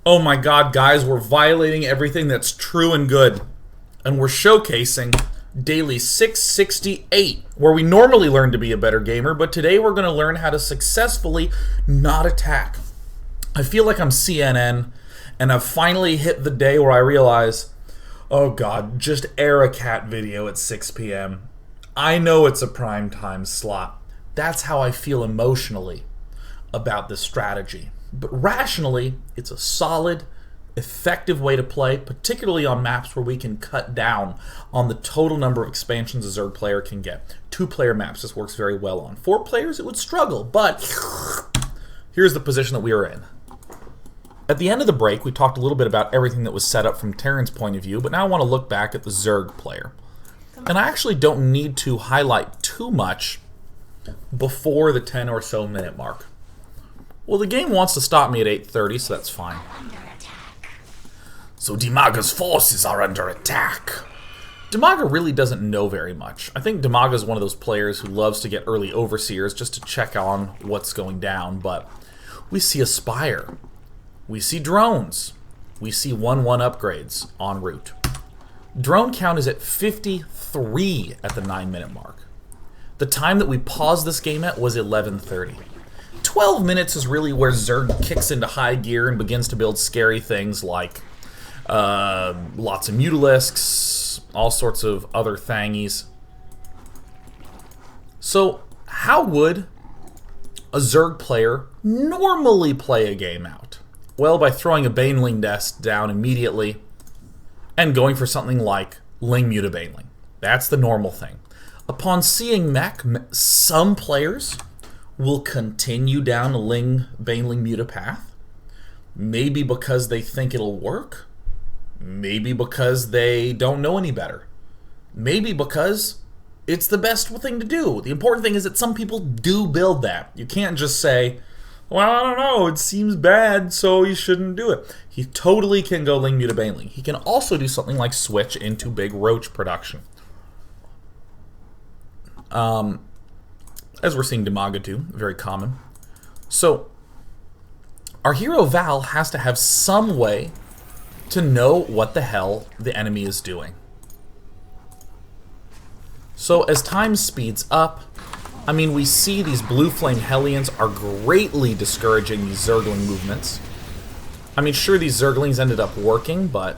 Oh my god, guys, we're violating everything that's true and good. And we're showcasing Daily 668, where we normally learn to be a better gamer, but today we're going to learn how to successfully not attack. I feel like I'm CNN, and I've finally hit the day where I realize, oh god, just air a cat video at 6 p.m. I know it's a prime time slot. That's how I feel emotionally about this strategy. But rationally, it's a solid, effective way to play, particularly on maps where we can cut down on the total number of expansions a Zerg player can get. 2-player maps this works very well on. 4 players, it would struggle, but here's the position that we are in. At the end of the break, we talked a little bit about everything that was set up from Terran's point of view, but now I want to look back at the Zerg player. And I actually don't need to highlight too much before the 10 or so minute mark. Well, the game wants to stop me at 8:30, so that's fine. So Dimaga's forces are under attack. Dimaga really doesn't know very much. I think Dimaga is one of those players who loves to get early overseers just to check on what's going down, but we see a Spire. We see drones. We see 1-1 upgrades en route. Drone count is at 53 at the 9-minute mark. The time that we paused this game at was 11:30. 12 minutes is really where Zerg kicks into high gear and begins to build scary things like lots of mutalisks, all sorts of other thingies. So, how would a Zerg player normally play a game out? Well, by throwing a Baneling Nest down immediately and going for something like Ling Muta Baneling. That's the normal thing. Upon seeing Mech, some players will continue down a Baneling Muta path. Maybe because they think it'll work. Maybe because they don't know any better. Maybe because it's the best thing to do. The important thing is that some people do build that. You can't just say, well, I don't know, it seems bad, so you shouldn't do it. He totally can go Ling Muta Baneling. He can also do something like switch into big roach production. As we're seeing Dimaga do, very common. So, our hero Val has to have some way to know what the hell the enemy is doing. So, as time speeds up, I mean, we see these blue flame Hellions are greatly discouraging these Zergling movements. I mean, sure, these Zerglings ended up working, but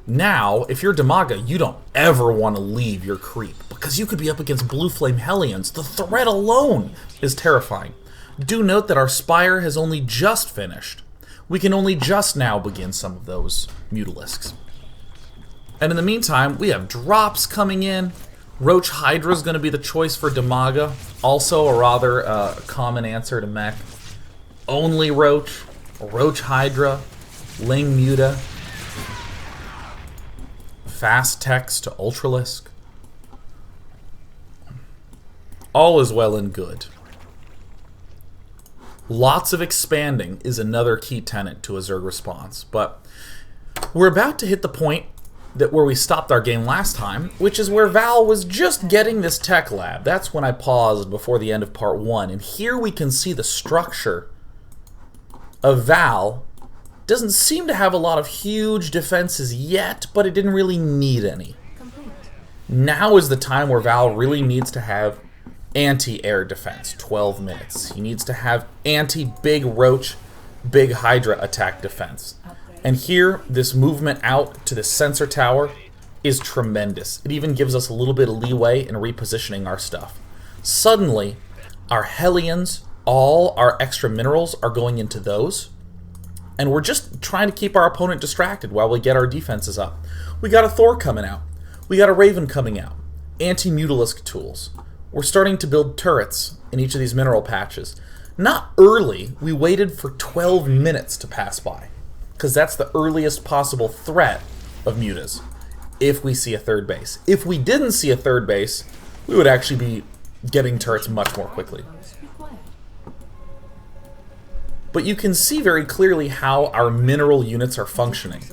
now, if you're Dimaga, you don't ever want to leave your creep, because you could be up against blue flame Hellions. The threat alone is terrifying. Do note that our Spire has only just finished. We can only just now begin some of those Mutalisks. And in the meantime, we have drops coming in. Roach Hydra is going to be the choice for Dimaga. Also a rather common answer to Mech. Only Roach, Roach Hydra, Ling Muta, Fast Text to Ultralisk. All is well and good. Lots of expanding is another key tenet to a Zerg response, but we're about to hit the point where we stopped our game last time, which is where Val was just getting this tech lab. That's when I paused before the end of part 1, and here we can see the structure of Val. Doesn't seem to have a lot of huge defenses yet, but it didn't really need any. Now is the time where Val really needs to have anti-air defense, 12 minutes. He needs to have anti-big roach, big Hydra attack defense. And here, this movement out to the sensor tower is tremendous. It even gives us a little bit of leeway in repositioning our stuff. Suddenly, our Hellions, all our extra minerals are going into those. And we're just trying to keep our opponent distracted while we get our defenses up. We got a Thor coming out. We got a Raven coming out. Anti-Mutalisk tools. We're starting to build turrets in each of these mineral patches. Not early. We waited for 12 minutes to pass by, because that's the earliest possible threat of mutas if we see a third base. If we didn't see a third base, we would actually be getting turrets much more quickly. But you can see very clearly how our mineral units are functioning.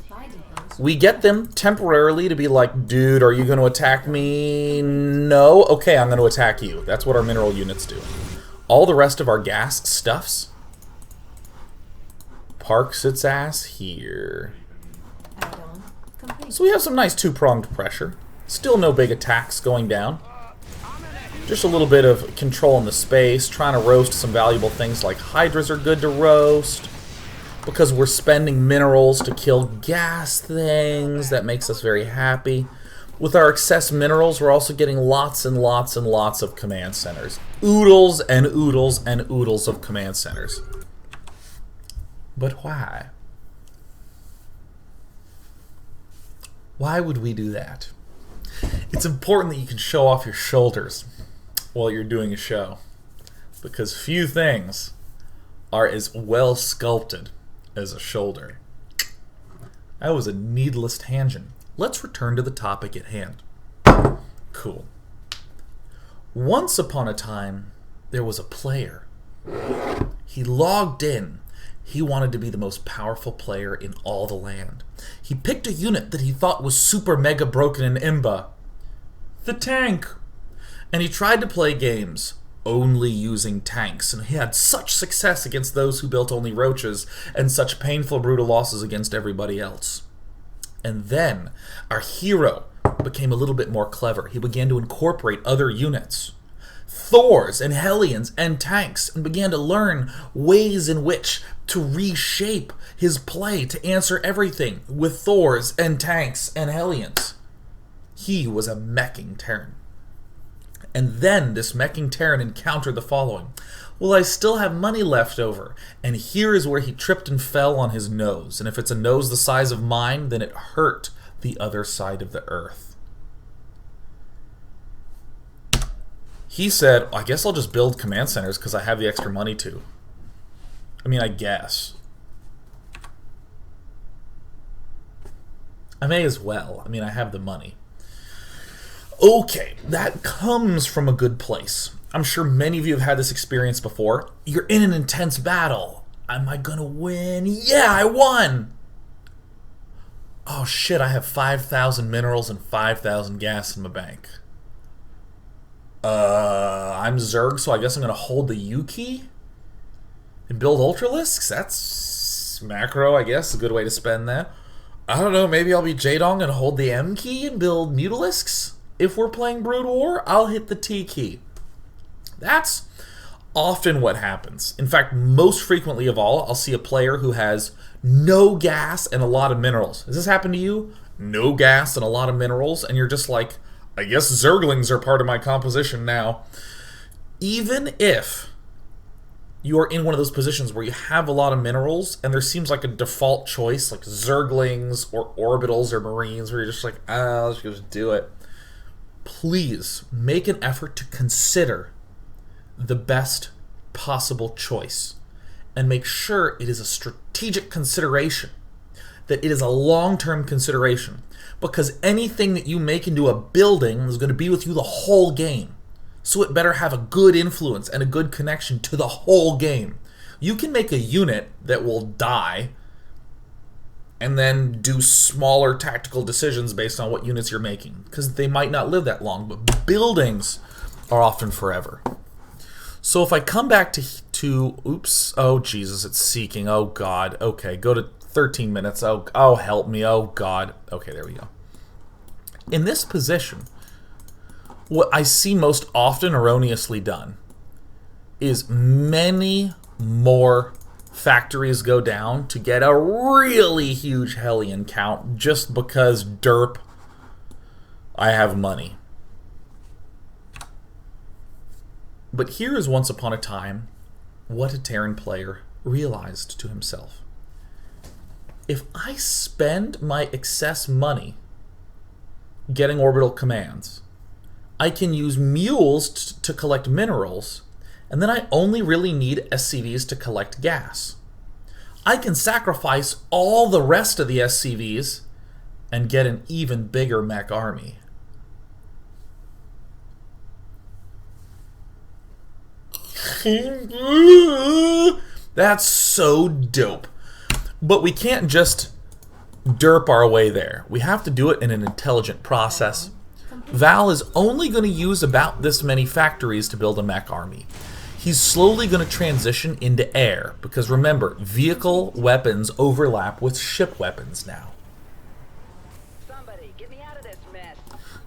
We get them temporarily to be like, dude, are you going to attack me? No? Okay, I'm going to attack you. That's what our mineral units do. All the rest of our gas stuffs parks its ass here. Add-on complete. So we have some nice two-pronged pressure. Still no big attacks going down. Just a little bit of control in the space, trying to roast some valuable things like hydras are good to roast. Because we're spending minerals to kill gas things, that makes us very happy. With our excess minerals, we're also getting lots and lots and lots of command centers. Oodles and oodles and oodles of command centers. But why? Why would we do that? It's important that you can show off your shoulders while you're doing a show. Because few things are as well sculpted as a shoulder. That was a needless tangent. Let's return to the topic at hand. Cool. Once upon a time, there was a player. He logged in. He wanted to be the most powerful player in all the land. He picked a unit that he thought was super mega broken in Imba. The tank. And he tried to play games only using tanks, and he had such success against those who built only roaches, and such painful, brutal losses against everybody else. And then our hero became a little bit more clever. He began to incorporate other units, Thors and Hellions and tanks, and began to learn ways in which to reshape his play to answer everything with Thors and tanks and Hellions. He was a meching Terran. And then this meching Terran encountered the following. Well, I still have money left over. And here is where he tripped and fell on his nose. And if it's a nose the size of mine, then it hurt the other side of the earth. He said, I guess I'll just build command centers because I have the extra money to. I mean, I guess. I may as well. I mean, I have the money. Okay, that comes from a good place. I'm sure many of you have had this experience before. You're in an intense battle. Am I gonna win? Yeah, I won! Oh shit, I have 5,000 minerals and 5,000 gas in my bank. I'm Zerg, so I guess I'm gonna hold the U key? And build Ultralisks? That's macro, I guess, a good way to spend that. I don't know, maybe I'll be Jadong and hold the M key and build Mutalisks? If we're playing Brood War, I'll hit the T key. That's often what happens. In fact, most frequently of all, I'll see a player who has no gas and a lot of minerals. Has this happened to you? No gas and a lot of minerals, and you're just like, I guess Zerglings are part of my composition now. Even if you are in one of those positions where you have a lot of minerals, and there seems like a default choice, like Zerglings or Orbitals or Marines, where you're just like, let's just do it. Please make an effort to consider the best possible choice and make sure it is a strategic consideration, that it is a long-term consideration, because anything that you make into a building is going to be with you the whole game. So it better have a good influence and a good connection to the whole game. You can make a unit that will die and then do smaller tactical decisions based on what units you're making, because they might not live that long, but buildings are often forever. So if I come back to oops, oh Jesus, it's seeking, oh God, okay, go to 13 minutes, oh help me, oh God, okay, there we go. In this position, what I see most often erroneously done is many more factories go down to get a really huge Hellion count just because derp, I have money. But here is once upon a time what a Terran player realized to himself. If I spend my excess money getting orbital commands, I can use mules to collect minerals, and then I only really need SCVs to collect gas. I can sacrifice all the rest of the SCVs and get an even bigger mech army. That's so dope. But we can't just derp our way there. We have to do it in an intelligent process. Val is only going to use about this many factories to build a mech army. he's slowly going to transition into air, because remember, vehicle weapons overlap with ship weapons now. Somebody, get me out of this mess.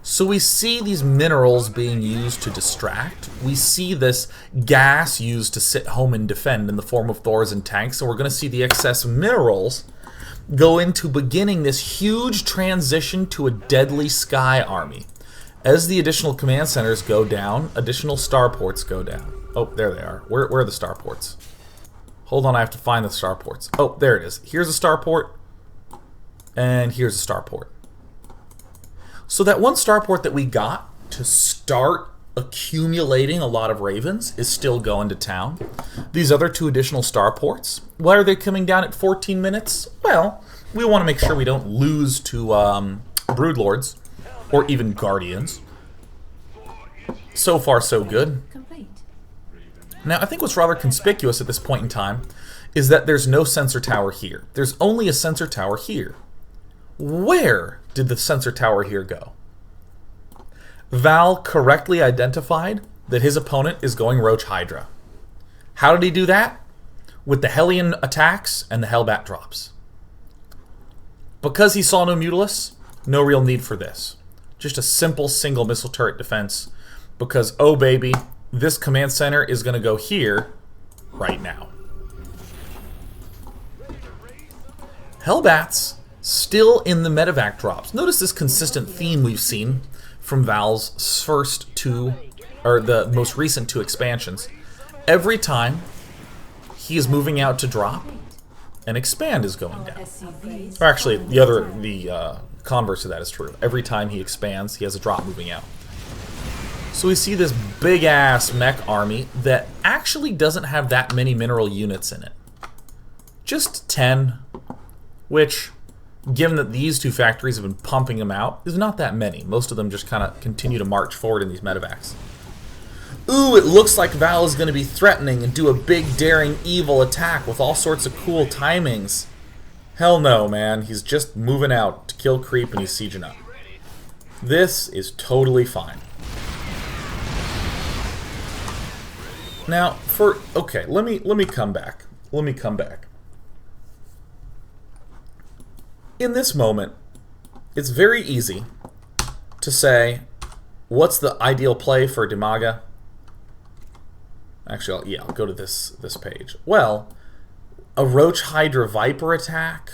So we see these minerals being used to distract. We see this gas used to sit home and defend in the form of Thors and tanks, and we're going to see the excess minerals go into beginning this huge transition to a deadly sky army. As the additional command centers go down, additional starports go down. Oh, there they are. Where are the starports? Hold on, I have to find the starports. Oh, there it is. Here's a starport, and here's a starport. So that one starport that we got to start accumulating a lot of Ravens is still going to town. These other two additional starports, why are they coming down at 14 minutes? Well, we want to make sure we don't lose to Broodlords or even Guardians. So far, so good. Complete. Now, I think what's rather conspicuous at this point in time is that there's no sensor tower here. There's only a sensor tower here. Where did the sensor tower here go? Val correctly identified that his opponent is going Roach Hydra. How did he do that? With the Hellion attacks and the Hellbat drops. Because he saw no Mutalisk, no real need for this. Just a simple single missile turret defense, because, oh baby, this command center is going to go here right now. Hellbats still in the medevac drops. Notice this consistent theme we've seen from Val's first two, or the most recent two expansions. Every time he is moving out to drop, an expand is going down. SCVs. Or actually, the converse of that is true. Every time he expands, he has a drop moving out. So we see this big-ass mech army that actually doesn't have that many mineral units in it. Just 10, which, given that these two factories have been pumping them out, is not that many. Most of them just kind of continue to march forward in these medevacs. Ooh, it looks like Val is going to be threatening and do a big, daring, evil attack with all sorts of cool timings. Hell no, man. He's just moving out to kill creep and he's sieging up. This is totally fine. Now, okay, let me come back. Let me come back. In this moment, it's very easy to say, what's the ideal play for Dimaga? Actually, I'll go to this page. Well, a Roach Hydra Viper attack.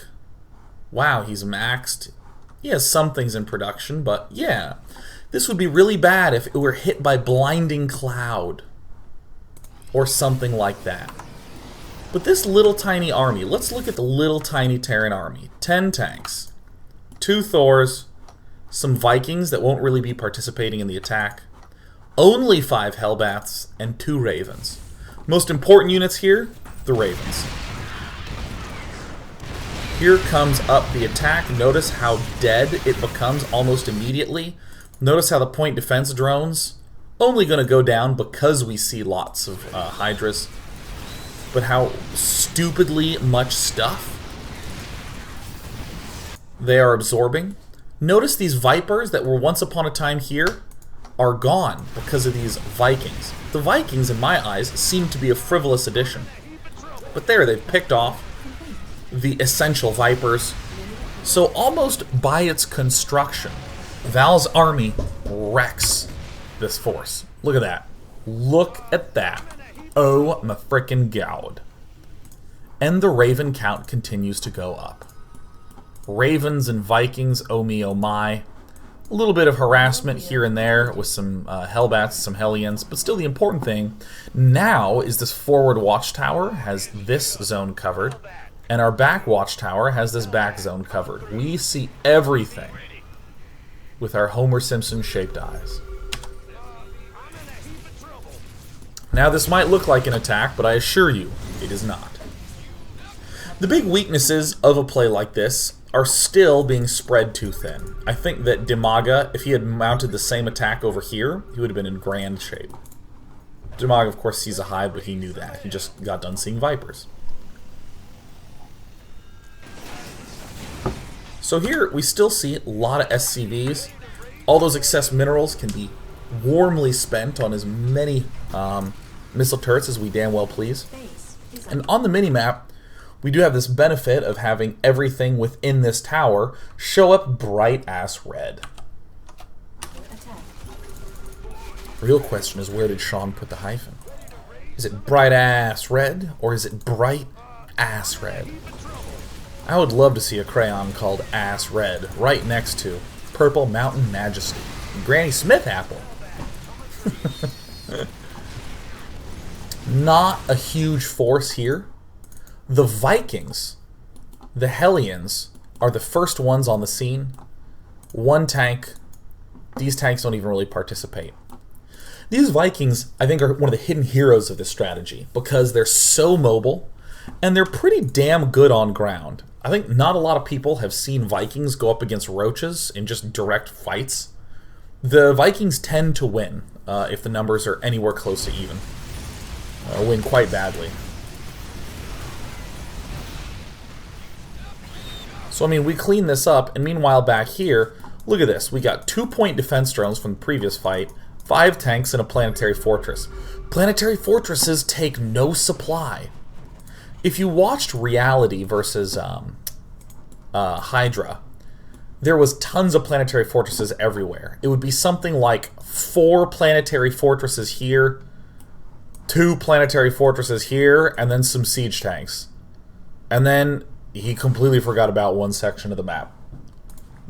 Wow, he's maxed. He has some things in production, but yeah. This would be really bad if it were hit by Blinding Cloud. Or something like that. But this little tiny army, let's look at the little tiny Terran army. 10 tanks, 2 Thors, some Vikings that won't really be participating in the attack, only 5 Hellbats, and 2 Ravens. Most important units here, the Ravens. Here comes up the attack. Notice how dead it becomes almost immediately. Notice how the point defense drones, only going to go down because we see lots of Hydras, but how stupidly much stuff they are absorbing. Notice these Vipers that were once upon a time here are gone because of these Vikings. The Vikings, in my eyes, seem to be a frivolous addition. But there, they've picked off the essential Vipers. So almost by its construction, Val's army wrecks this force. Look at that. Look at that. Oh my frickin' god. And the Raven count continues to go up. Ravens and Vikings, oh me, oh my. A little bit of harassment here and there with some Hellbats, some Hellions, but still the important thing now is this forward watchtower has this zone covered, and our back watchtower has this back zone covered. We see everything with our Homer Simpson shaped eyes. Now this might look like an attack, but I assure you, it is not. The big weaknesses of a play like this are still being spread too thin. I think that Dimaga, if he had mounted the same attack over here, he would have been in grand shape. Dimaga, of course, sees a hive, but he knew that. He just got done seeing Vipers. So here, we still see a lot of SCVs. All those excess minerals can be warmly spent on as many missile turrets as we damn well please. Base is And on the minimap, we do have this benefit of having everything within this tower show up bright-ass red. under attack. Real question is, where did Sean put the hyphen? Is it bright-ass red, or is it bright-ass red? I would love to see a crayon called Ass Red right next to Purple Mountain Majesty. Granny Smith apple. Not a huge force here. The Vikings, the Hellions, are the first ones on the scene. One tank. These tanks don't even really participate. These Vikings, I think, are one of the hidden heroes of this strategy because they're so mobile and they're pretty damn good on ground. I think not a lot of people have seen Vikings go up against roaches in just direct fights. The Vikings tend to win if the numbers are anywhere close to even. Win quite badly. So, I mean, we clean this up, and meanwhile back here, look at this. We got 2-point defense drones from the previous fight, 5 tanks, and a planetary fortress. Planetary fortresses take no supply. If you watched Reality versus Hydra, there was tons of planetary fortresses everywhere. It would be something like 4 planetary fortresses here, 2 planetary fortresses here, and then some siege tanks. And then he completely forgot about one section of the map.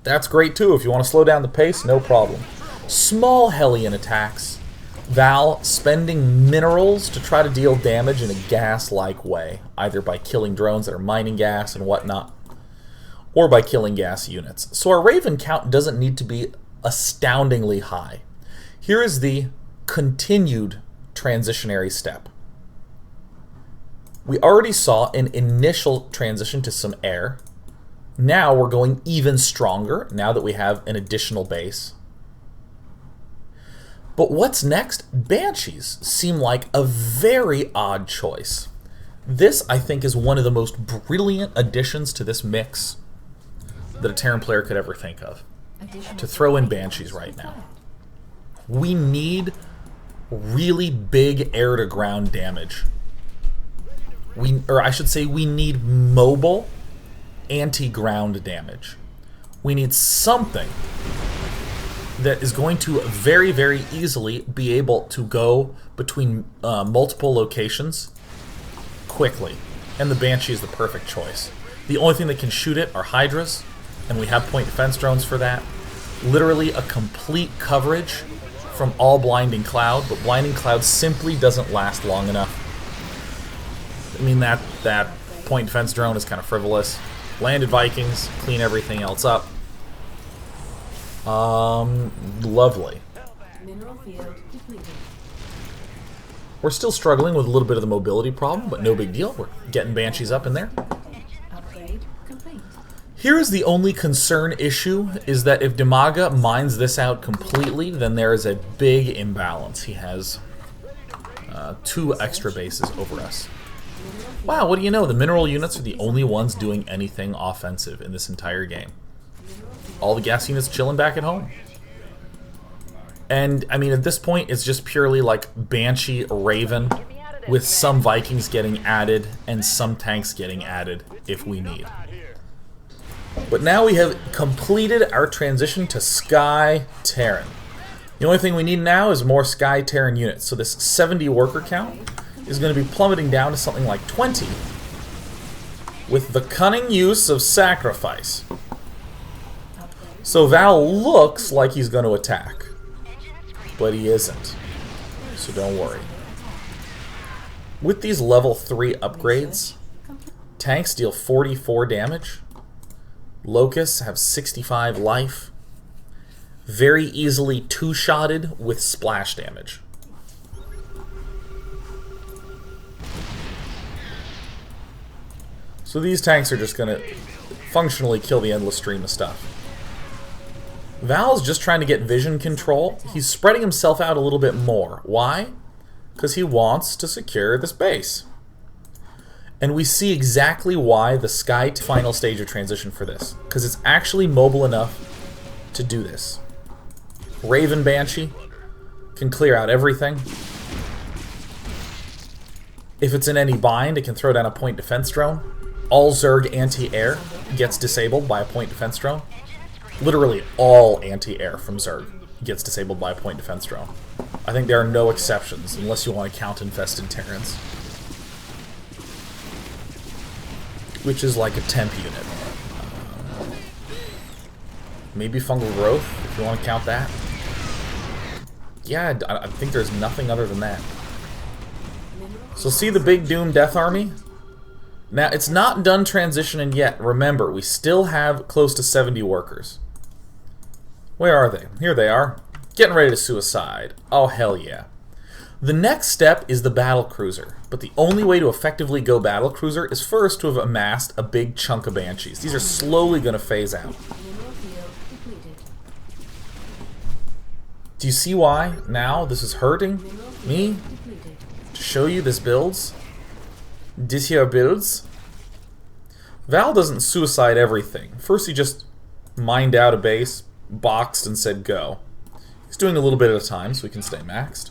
That's great too. If you want to slow down the pace, no problem. Small Hellion attacks. Val spending minerals to try to deal damage in a gas-like way, either by killing drones that are mining gas and whatnot, or by killing gas units. So our Raven count doesn't need to be astoundingly high. Here is the continued transitionary step. We already saw an initial transition to some air. Now we're going even stronger, now that we have an additional base. But what's next? Banshees seem like a very odd choice. This, I think, is one of the most brilliant additions to this mix that a Terran player could ever think of. To throw in Banshees right now. We need really big air-to-ground damage. We need mobile anti-ground damage. We need something that is going to very, very easily be able to go between multiple locations quickly. And the Banshee is the perfect choice. The only thing that can shoot it are Hydras, and we have point defense drones for that. Literally a complete coverage from all Blinding Cloud, but Blinding Cloud simply doesn't last long enough. I mean, that point defense drone is kind of frivolous. Landed Vikings, clean everything else up. Lovely. Mineral field depleted. We're still struggling with a little bit of the mobility problem, but no big deal. We're getting Banshees up in there. Upgrade complete. Here is the only concern issue, is that if Demaga mines this out completely, then there is a big imbalance. He has 2 extra bases over us. Wow, what do you know? The mineral units are the only ones doing anything offensive in this entire game. All the gas units chilling back at home. And, I mean, at this point, it's just purely like Banshee, Raven, with some Vikings getting added and some tanks getting added if we need. But now we have completed our transition to Sky Terran. The only thing we need now is more Sky Terran units. So this 70 worker count is going to be plummeting down to something like 20 with the cunning use of sacrifice. So Val looks like he's going to attack, but he isn't. So don't worry. With these level 3 upgrades, tanks deal 44 damage. Locusts have 65 life. Very easily 2-shotted with splash damage. So these tanks are just going to functionally kill the endless stream of stuff. Val's just trying to get vision control. He's spreading himself out a little bit more. Why? Because he wants to secure this base. And we see exactly why the Sky final stage of transition for this. Because it's actually mobile enough to do this. Raven Banshee can clear out everything. If it's in any bind, it can throw down a point defense drone. All Zerg anti-air gets disabled by a point defense drone. Literally all anti-air from Zerg gets disabled by a point defense drone. I think there are no exceptions, unless you want to count infested Terrans. Which is like a temp unit. Maybe fungal growth, if you want to count that. Yeah, I think there's nothing other than that. So see the big Doom Death Army? Now, it's not done transitioning yet. Remember, we still have close to 70 workers. Where are they? Here they are. Getting ready to suicide. Oh, hell yeah. The next step is the battlecruiser. But the only way to effectively go battlecruiser is first to have amassed a big chunk of Banshees. These are slowly going to phase out. Do you see why now this is hurting me? To show you this builds? This here builds? Val doesn't suicide everything. First he just mined out a base, boxed, and said go. He's doing a little bit at a time so we can stay maxed.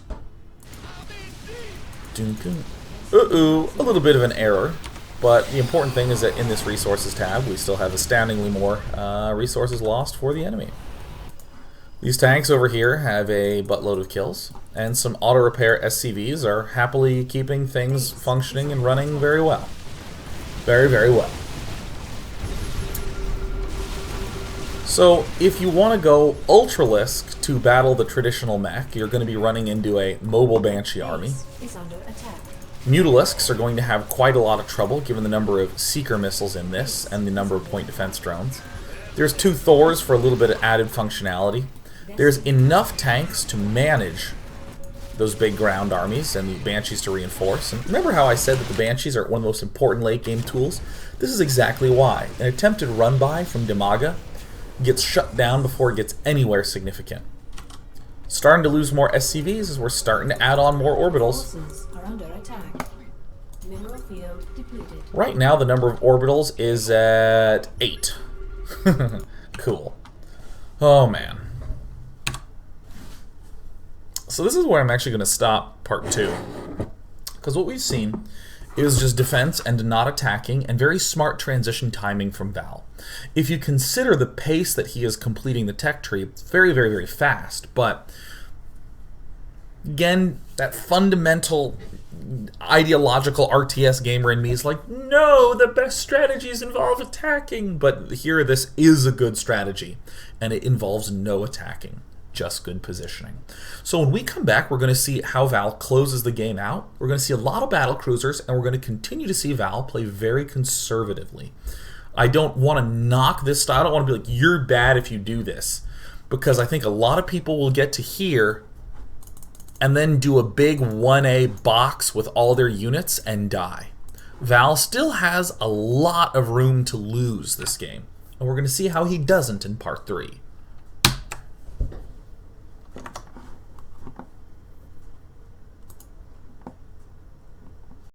Uh-oh, a little bit of an error. But the important thing is that in this resources tab, we still have astoundingly more resources lost for the enemy. These tanks over here have a buttload of kills, and some auto-repair SCVs are happily keeping things functioning and running very well. Very, very well. So, if you want to go Ultralisk to battle the traditional mech, you're going to be running into a mobile Banshee army. Mutalisks are going to have quite a lot of trouble given the number of Seeker missiles in this and the number of point defense drones. There's 2 Thors for a little bit of added functionality. There's enough tanks to manage those big ground armies and the Banshees to reinforce. And remember how I said that the Banshees are one of the most important late game tools? This is exactly why. An attempted run-by from Demaga gets shut down before it gets anywhere significant. Starting to lose more SCVs as we're starting to add on more orbitals. Right now the number of orbitals is at 8. Cool. Oh man. So this is where I'm actually going to stop part 2. Because what we've seen is just defense and not attacking and very smart transition timing from Val. If you consider the pace that he is completing the tech tree, it's very, very, very fast. But again, that fundamental ideological RTS gamer in me is like, no, the best strategies involve attacking. But here, this is a good strategy, and it involves no attacking. Just good positioning. So when we come back, we're going to see how Val closes the game out. We're going to see a lot of battlecruisers, and we're going to continue to see Val play very conservatively. I don't want to knock this style. I don't want to be like, you're bad if you do this. Because I think a lot of people will get to here and then do a big 1A box with all their units and die. Val still has a lot of room to lose this game. And we're going to see how he doesn't in part 3.